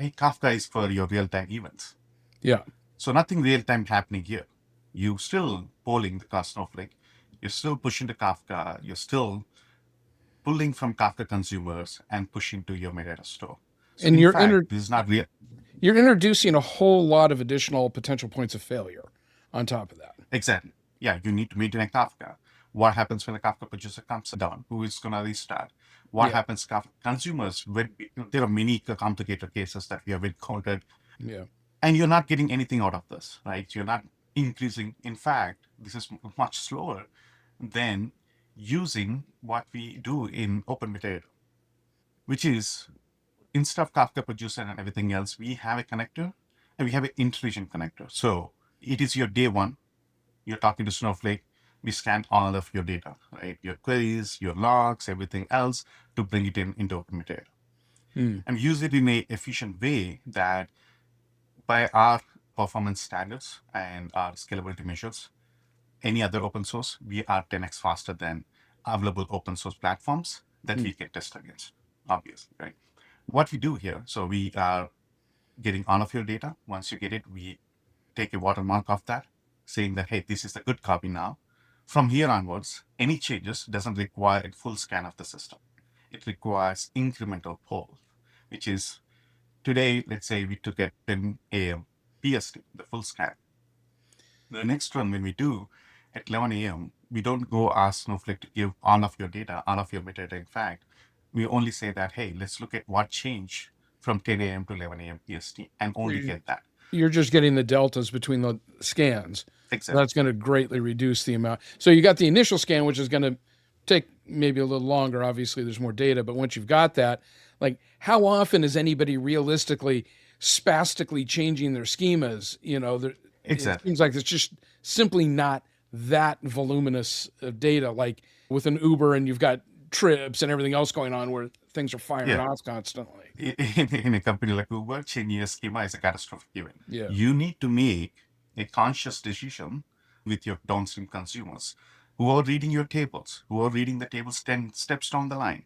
hey, Kafka is for your real-time events. Yeah. So nothing real-time happening here. You still polling the Snowflake. You're still pushing to Kafka. You're still pulling from Kafka consumers and pushing to your metadata store. So And in fact, this is not real. you're introducing a whole lot of additional potential points of failure on top of that. Exactly. Yeah, you need to maintain a Kafka. What happens when the Kafka producer comes down? Who is going to restart? What Yeah. happens to Kafka consumers? When there are many complicated cases that we have encountered, Yeah. and you're not getting anything out of this, right? You're not increasing. In fact, this is much slower than using what we do in OpenMetadata, which is instead of Kafka producer and everything else, we have a connector and we have an intelligent connector. So it is your day one. You're talking to Snowflake. We scan all of your data, right? Your queries, your logs, everything else to bring it into OpenMetadata and use it in a efficient way that by our performance standards and our scalability measures, any other open source, we are 10x faster than available open source platforms that we can test against, obviously, right? What we do here, so we are getting all of your data. Once you get it, we take a watermark of that, saying that, hey, this is a good copy now. From here onwards, any changes doesn't require a full scan of the system. It requires incremental poll, which is today, let's say we took at 10 a.m. PST, the full scan. The next one, when we do at 11 a.m., we don't go ask Snowflake to give all of your data, all of your metadata. In fact, we only say that, hey, let's look at what changed from 10 a.m. to 11 a.m. PST and only get that. You're just getting the deltas between the scans. Exactly. That's going to greatly reduce the amount. So you got the initial scan, which is going to take maybe a little longer. Obviously, there's more data, but once you've got that, like how often is anybody realistically spastically changing their schemas? It Exactly. seems like it's just simply not that voluminous of data. Like with an Uber, and you've got trips and everything else going on where things are firing Yeah. off constantly. In a company like Uber, 10-year schema is a catastrophic event. Yeah. You need to make a conscious decision with your downstream consumers who are reading your tables, who are reading the tables 10 steps down the line.